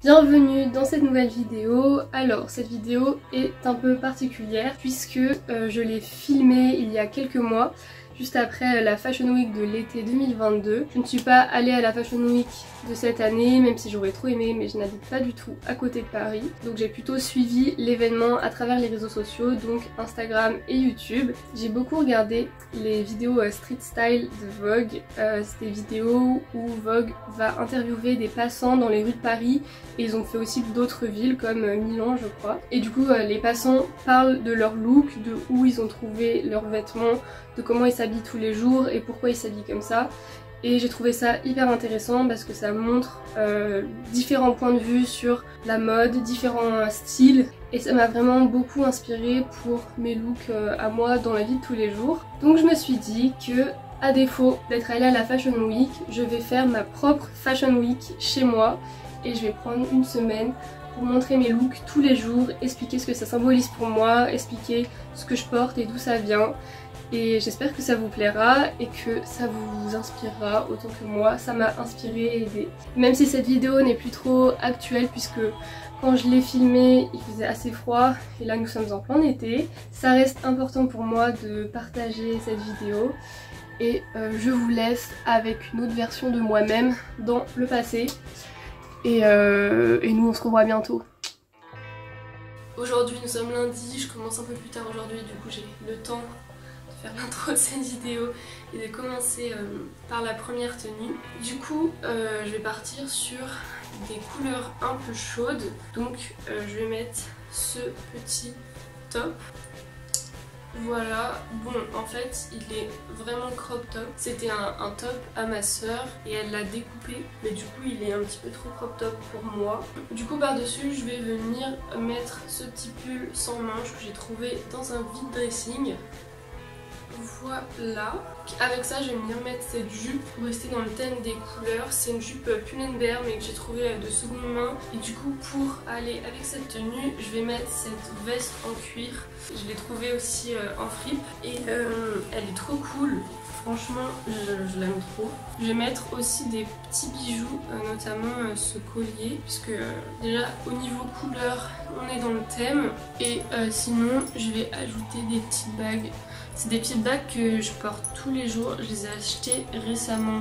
Bienvenue dans cette nouvelle vidéo. Alors cette vidéo est un peu particulière puisque je l'ai filmée il y a quelques mois, juste après la Fashion Week de l'été 2022. Je ne suis pas allée à la Fashion Week de cette année, même si j'aurais trop aimé, mais je n'habite pas du tout à côté de Paris. Donc j'ai plutôt suivi l'événement à travers les réseaux sociaux, donc Instagram et YouTube. J'ai beaucoup regardé les vidéos street style de Vogue. C'est des vidéos où Vogue va interviewer des passants dans les rues de Paris, et ils ont fait aussi d'autres villes comme Milan je crois. Et du coup les passants parlent de leur look, de où ils ont trouvé leurs vêtements, de comment ils s'habillent tous les jours et pourquoi ils s'habillent comme ça. Et j'ai trouvé ça hyper intéressant parce que ça montre différents points de vue sur la mode, différents styles. Et ça m'a vraiment beaucoup inspirée pour mes looks à moi dans la vie de tous les jours. Donc je me suis dit que, à défaut d'être allée à la Fashion Week, je vais faire ma propre Fashion Week chez moi. Et je vais prendre une semaine pour montrer mes looks tous les jours, expliquer ce que ça symbolise pour moi, expliquer ce que je porte et d'où ça vient. Et j'espère que ça vous plaira et que ça vous inspirera autant que moi, ça m'a inspiré et aidé. Même si cette vidéo n'est plus trop actuelle puisque quand je l'ai filmée il faisait assez froid et là nous sommes en plein été, ça reste important pour moi de partager cette vidéo. Et je vous laisse avec une autre version de moi-même dans le passé. Et nous on se revoit bientôt. Aujourd'hui nous sommes lundi, je commence un peu plus tard aujourd'hui, du coup j'ai le temps de faire l'intro de cette vidéo et de commencer par la première tenue. Du coup je vais partir sur des couleurs un peu chaudes, donc je vais mettre ce petit top. Voilà, bon en fait il est vraiment crop top. C'était un top à ma soeur et elle l'a découpé, mais du coup il est un petit peu trop crop top pour moi. Du coup par dessus je vais venir mettre ce petit pull sans manches que j'ai trouvé dans un vide dressing. Voilà, avec ça je vais venir mettre cette jupe pour rester dans le thème des couleurs. C'est une jupe Pull&Bear mais que j'ai trouvée de seconde main. Et du coup pour aller avec cette tenue je vais mettre cette veste en cuir. Je l'ai trouvée aussi en fripe et elle est trop cool. Franchement je l'aime trop. Je vais mettre aussi des petits bijoux, notamment ce collier, puisque déjà au niveau couleur on est dans le thème. Et sinon je vais ajouter des petites bagues. C'est des petites bagues que je porte tous les jours. Je les ai achetées récemment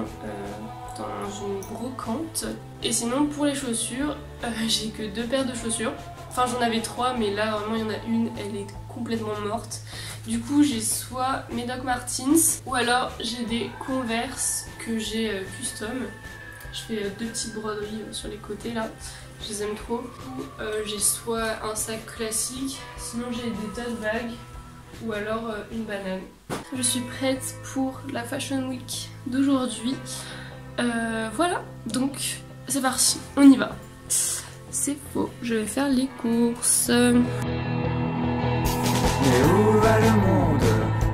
dans une brocante. Et sinon pour les chaussures, j'ai que 2 paires de chaussures. Enfin j'en avais 3 mais là vraiment il y en a une, elle est complètement morte. Du coup j'ai soit mes Doc Martens ou alors j'ai des Converse que j'ai custom. Je fais 2 petites broderies sur les côtés là. Je les aime trop. J'ai soit un sac classique, sinon j'ai des tote bags ou alors une banane. Je suis prête pour la Fashion Week d'aujourd'hui. Voilà, donc c'est parti, on y va. C'est faux, je vais faire les courses. Mais où va le monde?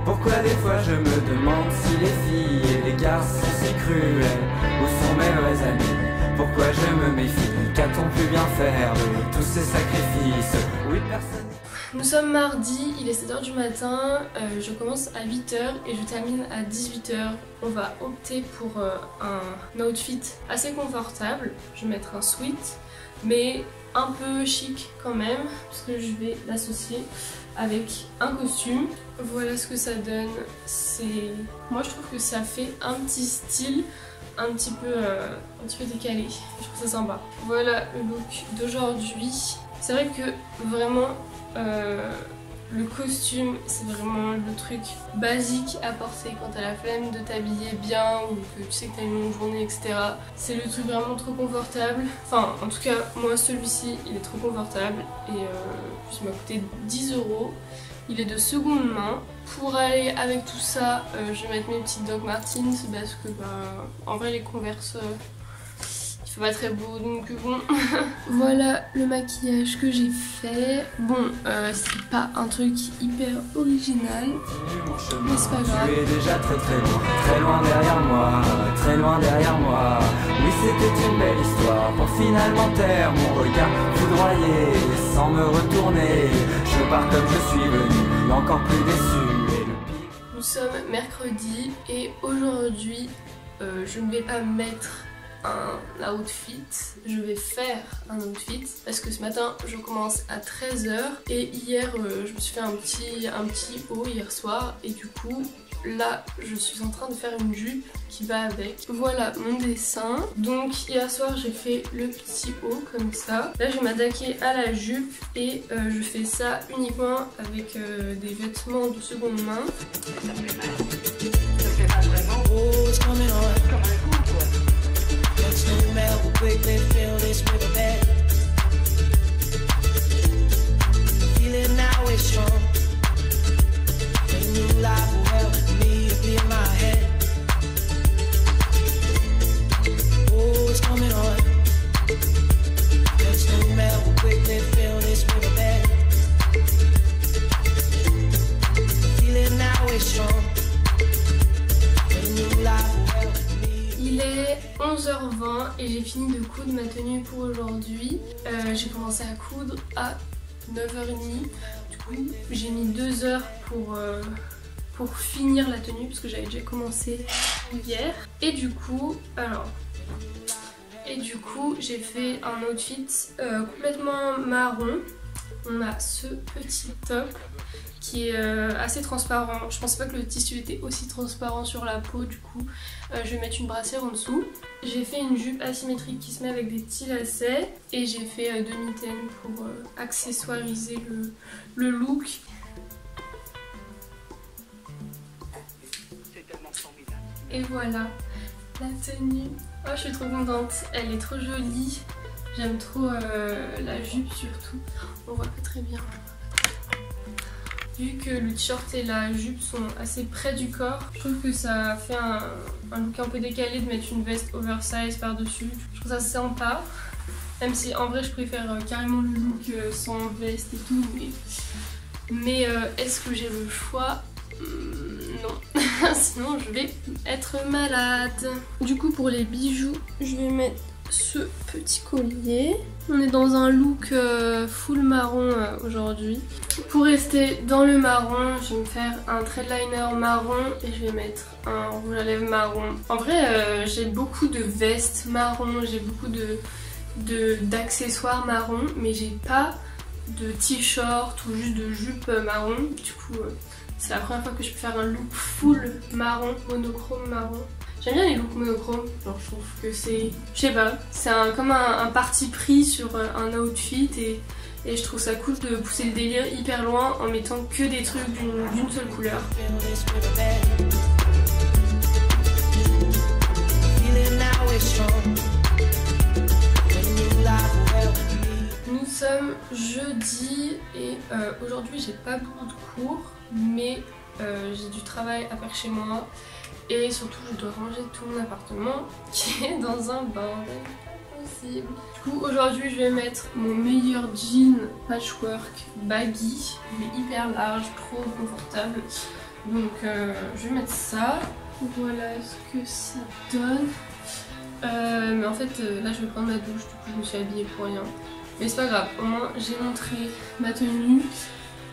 Pourquoi des fois je me demande si les filles et les garçons sont si cruels? Où sont mes vrais amis? Pourquoi je me méfie? Qu'a-t-on pu bien faire de tous ces sacrifices? Oui, personne. Nous sommes mardi, il est 7h du matin, je commence à 8h et je termine à 18h. On va opter pour un outfit assez confortable. Je vais mettre un sweat, mais un peu chic quand même, parce que je vais l'associer avec un costume. Voilà ce que ça donne. Moi je trouve que ça fait un petit style un petit peu décalé. Je trouve ça sympa. Voilà le look d'aujourd'hui. C'est vrai que vraiment le costume c'est vraiment le truc basique à porter quand t'as la flemme de t'habiller bien ou que tu sais que t'as une longue journée etc. C'est le truc vraiment trop confortable. Enfin en tout cas moi celui-ci il est trop confortable et il m'a coûté 10 €. Il est de seconde main. Pour aller avec tout ça je vais mettre mes petites Doc Martens parce que en vrai les Converse c'est pas très beau donc bon. Voilà le maquillage que j'ai fait. Bon c'est pas un truc hyper original mais c'est pas grave. Tu es déjà très loin derrière moi, très loin derrière moi. Oui c'était une belle histoire pour finalement taire mon regard foudroyé. Sans me retourner, je pars comme je suis venu, encore plus déçu. Et le pire... Nous sommes mercredi et aujourd'hui je ne vais pas mettre un outfit, je vais faire un outfit parce que ce matin je commence à 13 h et hier je me suis fait un petit haut hier soir et du coup là je suis en train de faire une jupe qui va avec. Voilà mon dessin. Donc hier soir j'ai fait le petit haut comme ça. Là je vais m'attaquer à la jupe et je fais ça uniquement avec des vêtements de seconde main. Il est 11h20 et j'ai fini de coudre ma tenue pour aujourd'hui. J'ai commencé à coudre à 9h30. Du coup j'ai mis 2 heures pour finir la tenue parce que j'avais déjà commencé hier. Et du coup j'ai fait un outfit complètement marron. On a ce petit top qui est assez transparent. Je pensais pas que le tissu était aussi transparent sur la peau, du coup je vais mettre une brassière en dessous. J'ai fait une jupe asymétrique qui se met avec des petits lacets et j'ai fait demi-taine pour accessoiriser le look. Et voilà la tenue. Oh, je suis trop contente, elle est trop jolie. J'aime trop la jupe surtout. On voit pas très bien. Vu que le t-shirt et la jupe sont assez près du corps, je trouve que ça fait un look un peu décalé de mettre une veste oversize par-dessus. Je trouve ça sympa. Même si en vrai je préfère carrément le look sans veste et tout. Mais est-ce que j'ai le choix? Non. Sinon je vais être malade. Du coup pour les bijoux, je vais mettre ce petit collier. On est dans un look full marron aujourd'hui. Pour rester dans le marron, je vais me faire un threadliner marron et je vais mettre un rouge à lèvres marron. En vrai j'ai beaucoup de vestes marron, j'ai beaucoup d'accessoires marron, mais j'ai pas de t-shirt ou juste de jupe marron. Du coup c'est la première fois que je peux faire un look full marron, monochrome marron. J'aime bien les looks monochromes, genre je trouve que c'est, je sais pas, c'est comme un parti pris sur un outfit et je trouve ça cool de pousser le délire hyper loin en mettant que des trucs d'une seule couleur. Nous sommes jeudi et aujourd'hui j'ai pas beaucoup de cours, mais j'ai du travail à faire chez moi. Et surtout je dois ranger tout mon appartement qui est dans un bordel pas possible. Du coup aujourd'hui je vais mettre mon meilleur jean patchwork baggy mais hyper large, trop confortable. Donc je vais mettre ça. Voilà ce que ça donne. Mais en fait là je vais prendre ma douche, du coup je me suis habillée pour rien. Mais c'est pas grave, au moins j'ai montré ma tenue.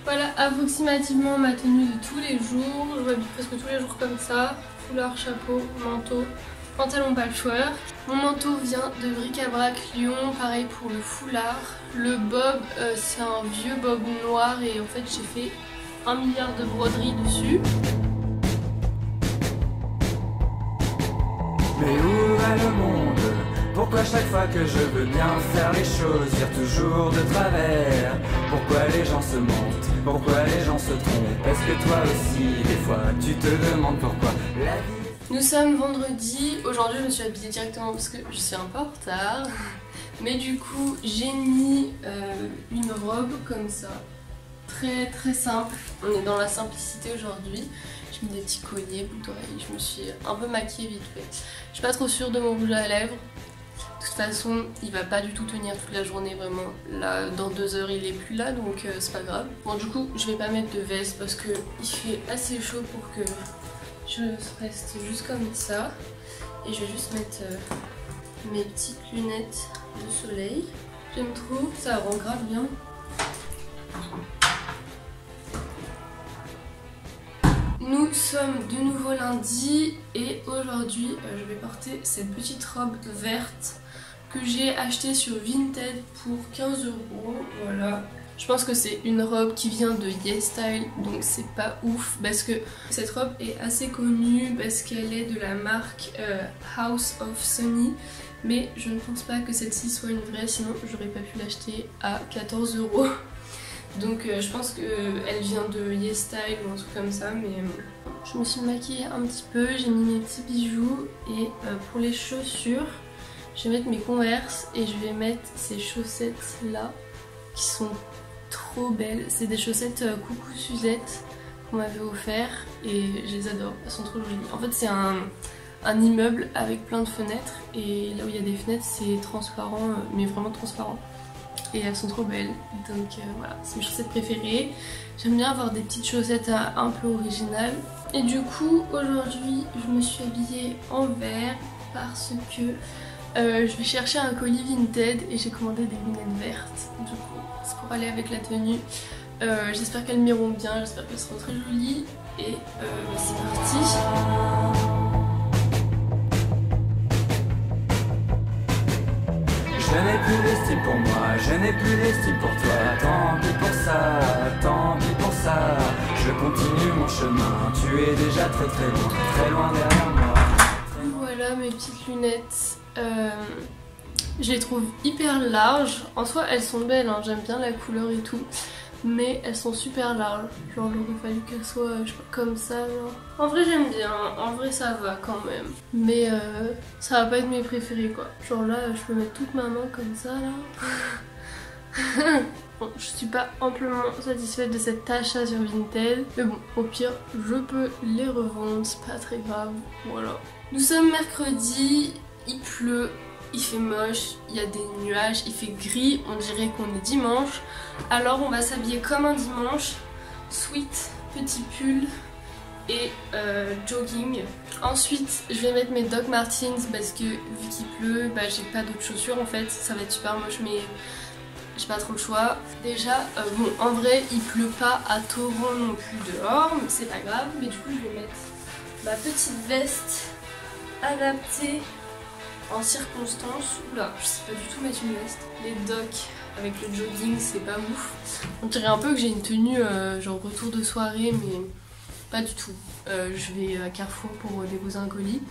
Voilà approximativement ma tenue de tous les jours. Je m'habille presque tous les jours comme ça. Foulard, chapeau, manteau, pantalon patchwork. Mon manteau vient de Bric-à-Brac Lyon, pareil pour le foulard. Le bob, c'est un vieux bob noir et en fait j'ai fait 1 milliard de broderies dessus. Mais où va le monde? Pourquoi chaque fois que je veux bien faire les choses, dire toujours de travers? Pourquoi les gens se mentent? Pourquoi les gens se trompent? Est-ce que toi aussi, des fois, tu te demandes pourquoi la vie... Nous sommes vendredi. Aujourd'hui je me suis habillée directement parce que je suis un peu en retard. Mais du coup j'ai mis une robe comme ça. Très très simple. On est dans la simplicité aujourd'hui. J'ai mis des petits colliers, boucles d'oreilles. Je me suis un peu maquillée vite fait. Je suis pas trop sûre de mon rouge à lèvres. De toute façon, il va pas du tout tenir toute la journée vraiment. Là, dans 2 heures, il est plus là, donc c'est pas grave. Bon, du coup, je vais pas mettre de veste parce que il fait assez chaud pour que je reste juste comme ça. Et je vais juste mettre mes petites lunettes de soleil. J'aime trop, ça rend grave bien. Nous sommes de nouveau lundi et aujourd'hui je vais porter cette petite robe verte que j'ai achetée sur Vinted pour 15 €. Voilà. Je pense que c'est une robe qui vient de YesStyle, donc c'est pas ouf parce que cette robe est assez connue parce qu'elle est de la marque House of Sunny, mais je ne pense pas que celle-ci soit une vraie, sinon j'aurais pas pu l'acheter à 14 €. Donc je pense qu'elle vient de YesStyle ou un truc comme ça, mais je me suis maquillée un petit peu, j'ai mis mes petits bijoux et pour les chaussures, je vais mettre mes Converse et je vais mettre ces chaussettes là qui sont trop belles. C'est des chaussettes Coucou Suzette qu'on m'avait offert et je les adore, elles sont trop jolies. En fait c'est un immeuble avec plein de fenêtres et là où il y a des fenêtres c'est transparent, mais vraiment transparent. Et elles sont trop belles, donc voilà, c'est mes chaussettes préférées. J'aime bien avoir des petites chaussettes un peu originales. Et du coup, aujourd'hui, je me suis habillée en vert parce que je vais chercher un colis Vinted et j'ai commandé des lunettes vertes. Du coup, c'est pour aller avec la tenue. J'espère qu'elles m'iront bien, j'espère qu'elles seront très jolies. Et c'est parti. Je n'ai plus l'estime pour moi, je n'ai plus l'estime pour toi. Tant pis pour ça, tant pis pour ça. Je continue mon chemin, tu es déjà très loin derrière moi. Voilà mes petites lunettes. Je les trouve hyper larges. En soi elles sont belles, hein. J'aime bien la couleur et tout. Mais elles sont super larges. Genre il aurait fallu qu'elles soient je sais pas, comme ça. Genre. En vrai j'aime bien, en vrai ça va quand même. Mais ça va pas être mes préférés quoi. Genre là je peux mettre toute ma main comme ça là. Bon, je suis pas amplement satisfaite de cette achat sur Vinted. Mais bon, au pire je peux les revendre, c'est pas très grave. Voilà. Nous sommes mercredi, il pleut. Il fait moche, il y a des nuages, il fait gris, on dirait qu'on est dimanche. Alors on va s'habiller comme un dimanche. Sweat, petit pull et jogging. Ensuite je vais mettre mes Doc Martens parce que vu qu'il pleut, bah, j'ai pas d'autres chaussures en fait. Ça va être super moche mais j'ai pas trop le choix. Déjà, bon en vrai il pleut pas à torrent non plus dehors, mais c'est pas grave. Mais du coup je vais mettre ma petite veste adaptée en circonstance. Oula, je sais pas du tout mettre une veste. Les docs avec le jogging c'est pas ouf. On dirait un peu que j'ai une tenue genre retour de soirée mais pas du tout. Je vais à Carrefour pour déposer un colis.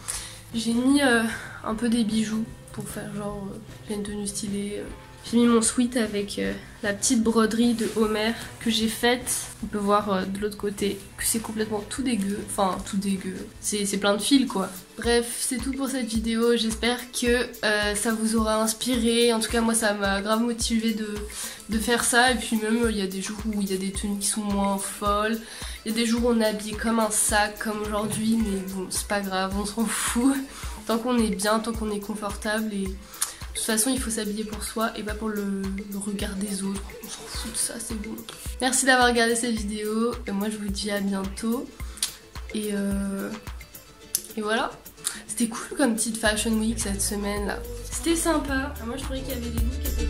J'ai mis un peu des bijoux pour faire genre j'ai une tenue stylée. J'ai mis mon sweat avec la petite broderie de Homer que j'ai faite. On peut voir de l'autre côté que c'est complètement tout dégueu. Enfin, tout dégueu. C'est plein de fils quoi. Bref, c'est tout pour cette vidéo. J'espère que ça vous aura inspiré. En tout cas, moi ça m'a grave motivée de faire ça. Et puis même, il y a des jours où il y a des tenues qui sont moins folles. Il y a des jours où on est habillé comme un sac, comme aujourd'hui. Mais bon, c'est pas grave, on s'en fout. Tant qu'on est bien, tant qu'on est confortable et... De toute façon il faut s'habiller pour soi et pas pour le regard des autres. On s'en fout de ça, c'est bon. Merci d'avoir regardé cette vidéo et moi je vous dis à bientôt. Et voilà. C'était cool comme petite fashion week cette semaine là. C'était sympa. Moi je trouvais qu'il y avait des looks qui étaient